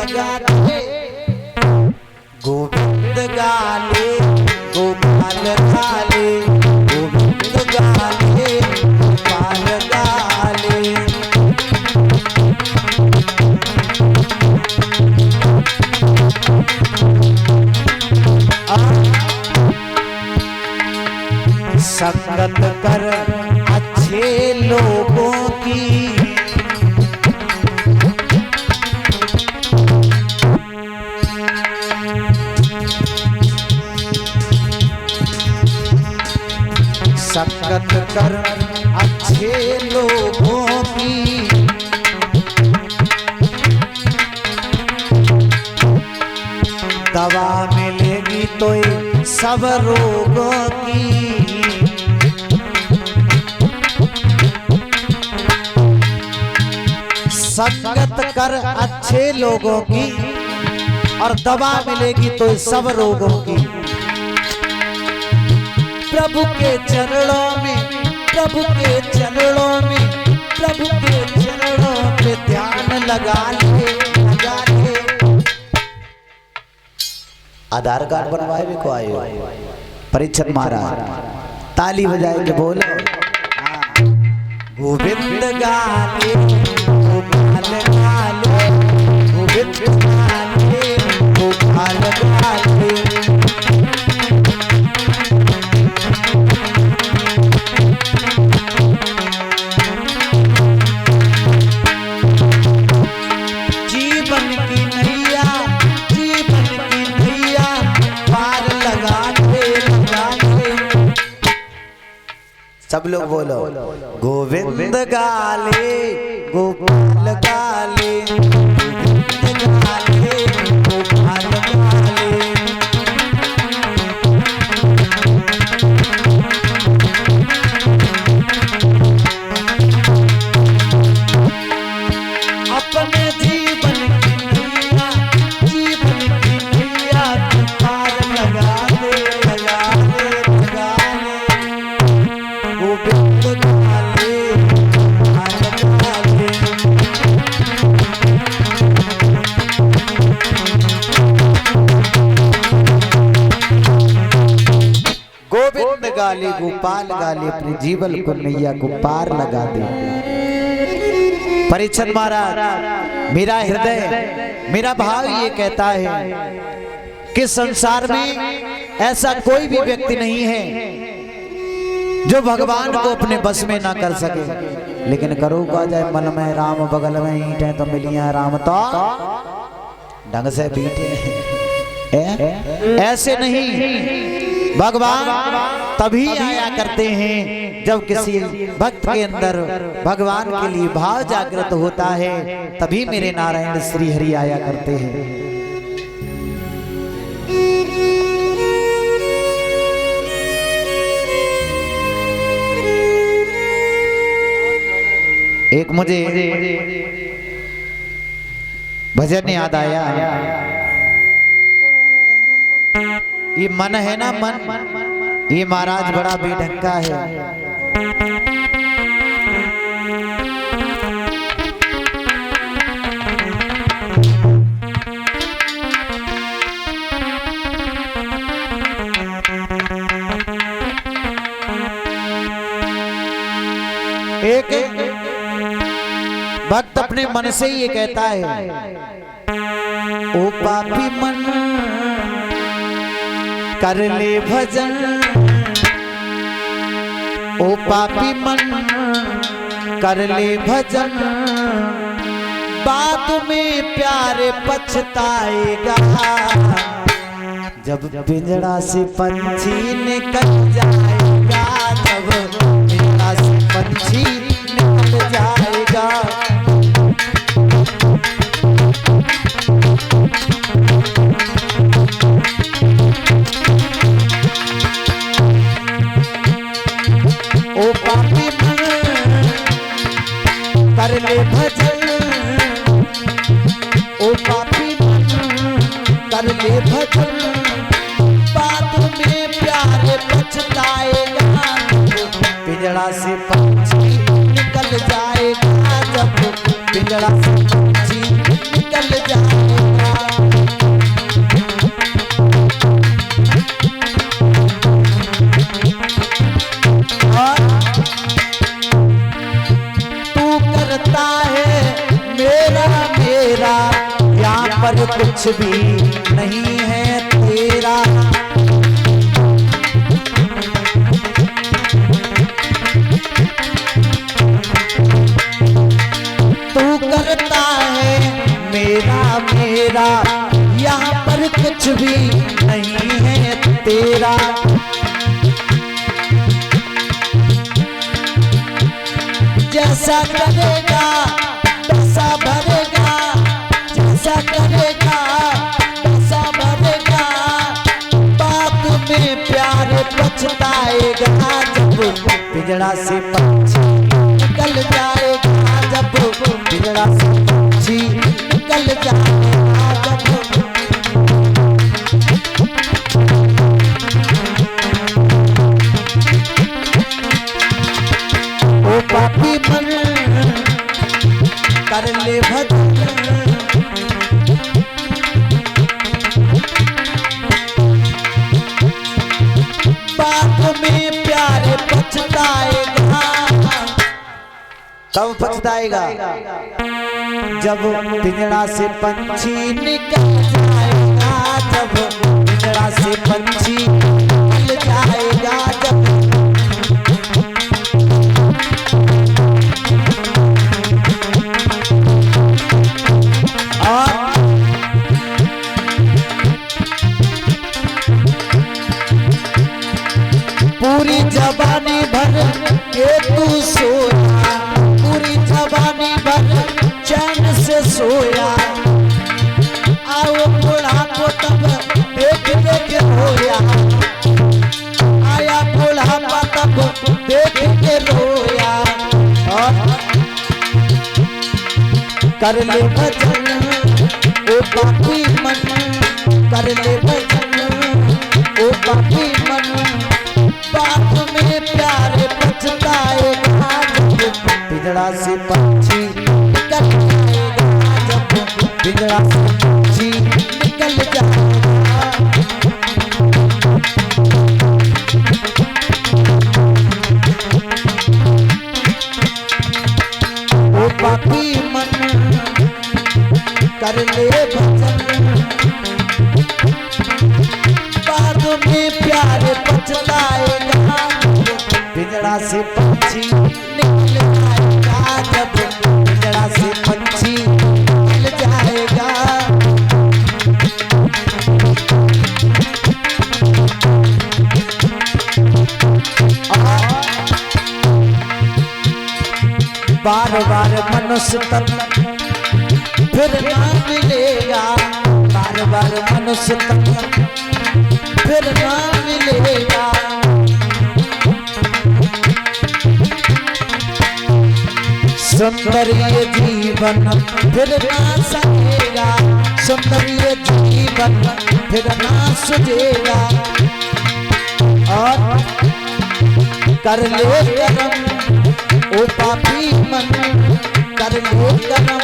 लगाते, गोविंद गाले गोपाल गाले, गोविंद गाले गोपाल गाले। संगत कर अच्छे लोगों की, संगत कर अच्छे लोगों की, दवा मिलेगी तो सब रोगों की। संगत कर अच्छे लोगों की और दवा मिलेगी तो सब रोगों की। प्रभु के चरणों में, प्रभु के चरणों में, प्रभु के चरणों पे ध्यान लगा ले, लगा ले। आधार कार्ड बनवाए भी को आयो परीक्षण मारा, ताली बजाए के बोलो गोविंद गाले गोपाल गाले, गोविंद गाले गोपाल गाले। जीवन की नैया, जीवन की नैया पार लगा दे, लगा दे। सब लोग बोलो गोविंद गाले गोपाल गाले, गोविंद गाले गोपाल गाले। अपने जीवन की नैया, जीवन की नैया पार लगा दे, लगा दे, लगा दे। गोविंद गाले गोपाल गाले। गोविंद गाले गोपाल गाले, अपने जीवन को नैया को पार लगा दे। परीक्षण महाराज, मेरा हृदय, मेरा भाव ये कहता है कि संसार में ऐसा कोई भी व्यक्ति नहीं है जो भगवान को अपने बस में ना कर सके। लेकिन करो का जाए मन में राम, बगल में ईंटें तो मिलियां राम तो ढंग से बीते। ऐसे नहीं, भगवान तभी आया करते हैं जब किसी भक्त के अंदर भगवान के लिए भाव जागृत होता है, तभी मेरे नारायण श्री हरि आया करते हैं। एक मुझे भजन याद आया, ये मन है ना मन, ये महाराज बड़ा बेढंगा है। एक भक्त अपने मन से ये कहता है, ओ पापी मन कर ले भजन, ओ पापी मन कर ले भजन, बाद में प्यारे पछताएगा। जब पिंजड़ा से पंछी निकल जाएगा, जब पिंजड़ा से पंछी निकल जाएगा। ओ पापी मन कर ले भजन, ओ पापी मन कर ले भजन, बाद में प्यारे पछताएगा। पिंजड़ा से पंछी निकल जाएगा, जब पिंजड़ा से पंछी निकल जाएगा। पर कुछ भी नहीं है तेरा। तू करता है मेरा मेरा, यहाँ पर कुछ भी नहीं है तेरा। जैसा करेगा वैसा भरेगा, जैसा करेगा वैसा भरेगा। बात में प्यार पछताएगा जब पिंजड़ा से पंछी निकल जाएगा, जब पिंजड़ा से पंछी निकल जाएगा। जब ओ पापी मन कर ले भजन, बात में प्यार पछताएगा। कब पछताएगा? जब पिंजड़ा से पंछी निकल जाएगा, जब पिंजड़ा से पंछी निकल जाएगा। जब पूरी जवानी भर के तू सोया, पूरी जवानी भर चैन से सोया। आओ बुढ़ापो तब देख देख रोया, आया बुढ़ापा तब देख के रोया। और कर ले भजन ओ पापी मन, कर ले भजन ओ पापी मन। बात में प्यार पछताएगा जब पिंजड़ा से पंछी निकल जाएगा, जब पिंजड़ा से पंछी निकल जाएगा। ओ पापी मन कर ले भजन, बाद में प्यार पछताएगा। पिंजड़ा से पंछी निकल जाएगा, जब पिंजड़ा से पंछी निकल जाएगा। बार बार मनुष्य तन फिर ना मिलेगा, बार बार मनुष्य तन फिर ना मिलेगा। सुंदर ये जीवन फिर ना सकेगा, सुंदर ये जीवन फिर ना सुझेगा। और कर ले करम ओ पापी मन, कर ले करम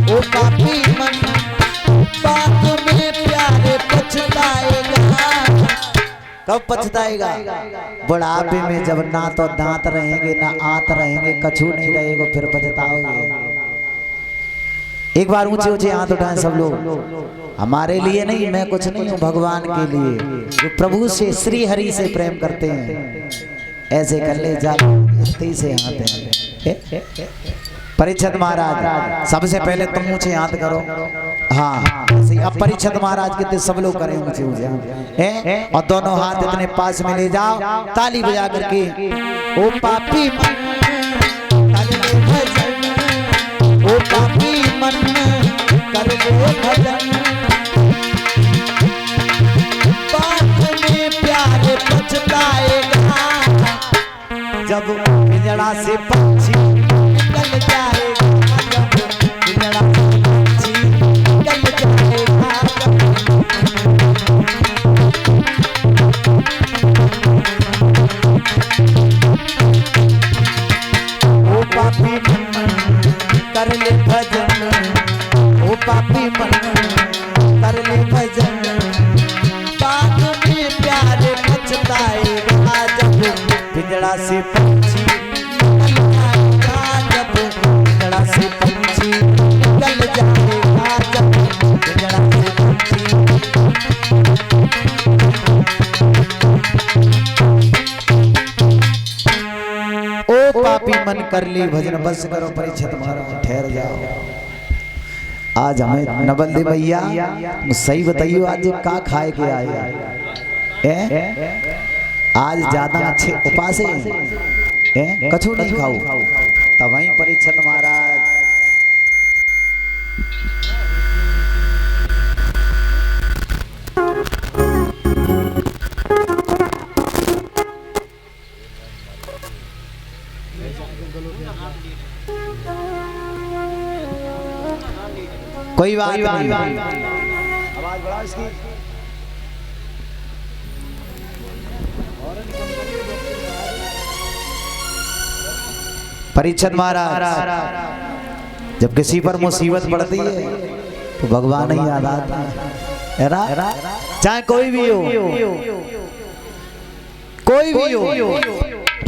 ओ पापी मन। बात में प्यार पछताएगा। कब पछताएगा? बुढ़ापे में जब ना तो दांत रहेंगे ना आंत रहेंगे, कछू नहीं रहेगा, फिर पछताओगे। एक बार ऊंचे ऊंचे हाथ उठाएं सब लोग। हमारे लिए नहीं, मैं कुछ नहीं हूँ, भगवान के लिए जो प्रभु से श्री हरि से प्रेम करते हैं। ऐसे कर ले जा से हाथ है। परीक्षित महाराज सबसे पहले तुम ऊंचे हाथ करो। हाँ अब परीक्षित महाराज के सब लोग करें ऊंचे ऊंचे, और दोनों हाथ इतने पास में ले जाओ, ताली बजा करके। ओ पापी मन कर ले भजन, ओ पापी मन कर ले भजन। बात में प्यार पछताएगा जब पिंजड़ा से पंछी निकल जाएगा, जब पिंजड़ा से पंछी निकल जाएगा। ओ पापी मन कर ले भजन, ओ पापी मन कर ले भजन। बाद में प्यार पछताएगा जब पिंजड़ा से पंछी निकल कर ली भजन बस करो परीक्षित महाराज ठहर जाओ। आज हमें नवल भैया सही बताइए आज का खाए के आए आज ज्यादा अच्छे उपास है कछु नहीं खाओ तब वहीं परीक्षित महाराज कोई बात नहीं आवाज बढ़ाओ इसकी परीक्षित महाराज जब किसी पर मुसीबत पड़ती है तो भगवान ही याद आता है ना चाहे कोई भी हो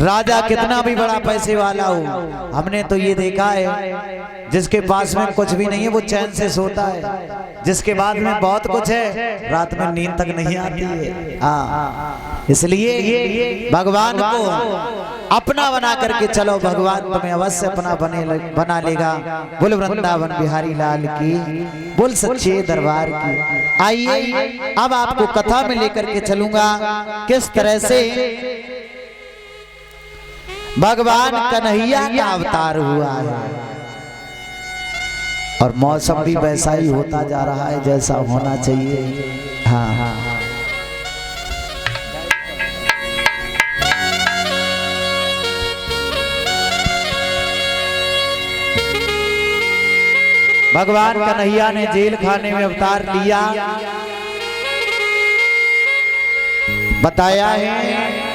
राजा कितना भी बड़ा पैसे वाला हो हमने तो ये देखा है जिसके पास में कुछ भी नहीं है वो चैन से सोता है जिसके बाद में बहुत कुछ है रात में नींद तक नहीं आती है। हाँ इसलिए भगवान को अपना बना करके चलो भगवान तुम्हें अवश्य अपना बना लेगा। बोल वृंदावन बिहारी लाल की बोल सच्चे दरबार की। आइए अब आपको कथा में लेकर के चलूंगा किस तरह से भगवान कन्हैया का अवतार हुआ है और मौसम भी वैसा ही होता जा रहा है जैसा होना चाहिए। हाँ भगवान कन्हैया ने जेल खाने में अवतार लिया बताया है।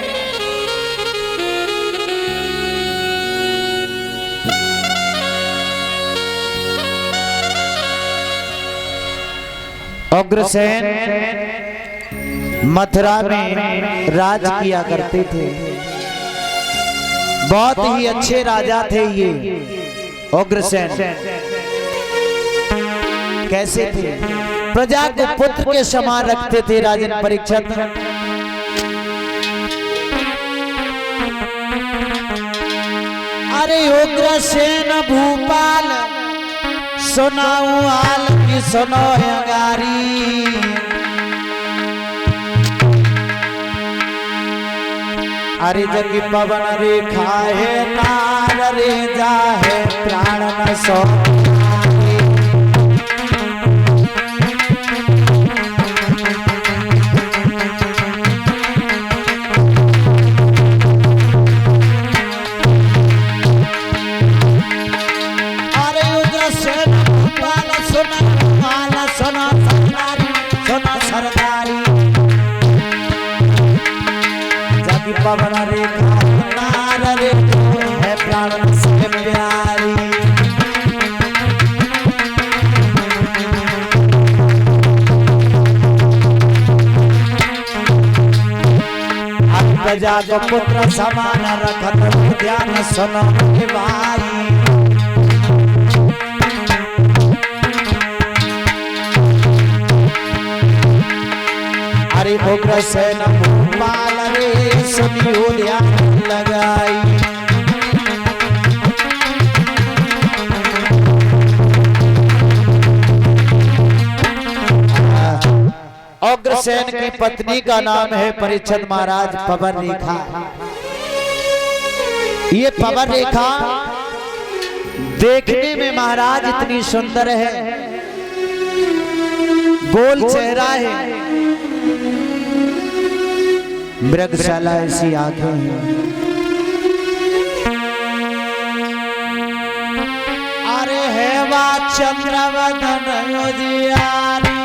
उग्रसेन मथुरा में राज किया करते थे बहुत ही अच्छे राजा थे ये उग्रसेन। कैसे थे प्रजा को पुत्र के समान रखते थे राजन परीक्षित। अरे उग्रसेन भूपाल सुनाऊं हाल की सुनो अंगारी। अरे जगी पवन रेखा है नार रे जा है प्राण न सो। पवन रेखा नार रे है प्राण से प्यारी। प्रजा को पुत्र समान रखत ध्यान सुनो भाई। अरे उग्रसेन भूपाल रे सुनियो ध्यान लगाई। उग्रसेन की पत्नी का नाम है परीक्षित महाराज पवन रेखा। ये पवन रेखा देखने में महाराज इतनी सुंदर है गोल चेहरा है मृगशाला ऐसी आंखें हैं। अरे है वा चंद्रवदन उजियारी।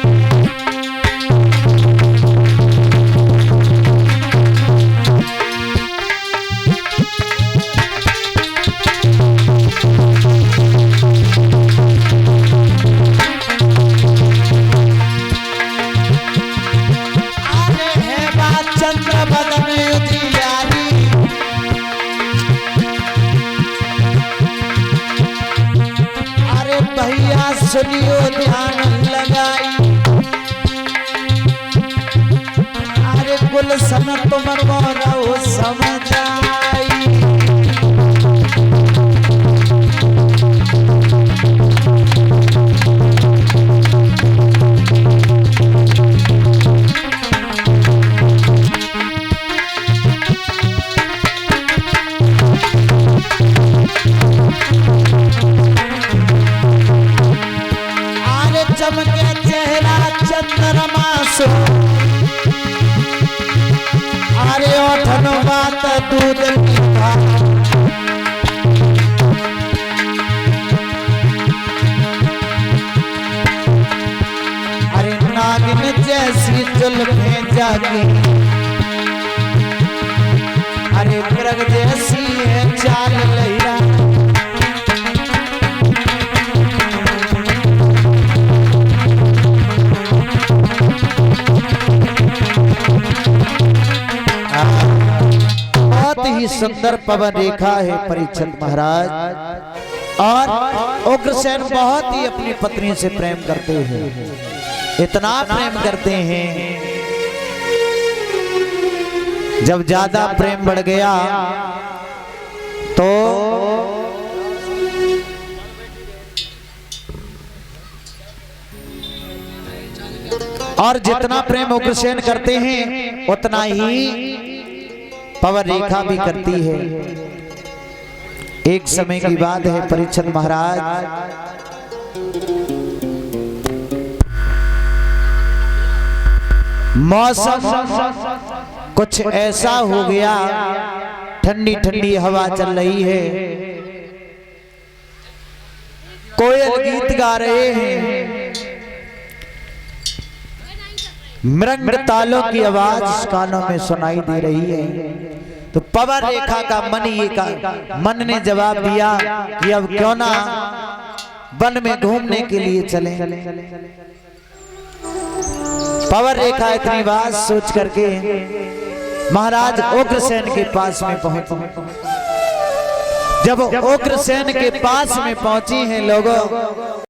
सुनियो ध्यान लगाई। अरे गुलशन तुम मोरो समझाई। चेहरा चंद्रमा सो, अरे ओठन बात दूध मीठा, अरे नागिन जैसी जुल्फें जागी, अरे मृग जैसी है चाल लैला, बहुत ही सुंदर पवन रेखा है परीक्षित महाराज। और उग्रसेन बहुत ही अपनी पत्नी से प्रेम करते हैं, इतना प्रेम करते हैं, जब ज्यादा प्रेम बढ़ गया तो और जितना प्रेम उग्रसेन करते हैं उतना ही पवन रेखा भी करती है। एक समय की बात है परीक्षित महाराज, मौसम कुछ ऐसा हो गया, ठंडी ठंडी हवा चल रही है, कोयल गीत गा रहे हैं, मृंग तालों की आवाज कानों में सुनाई दे रही है। तो पवन रेखा का मन ने जवाब दिया कि अब क्यों ना वन में घूमने के लिए चलें। पवन रेखा इतनी बात सोच करके महाराज उग्रसेन के पास में पहुंची। जब उग्रसेन के पास में पहुंची हैं लोगों,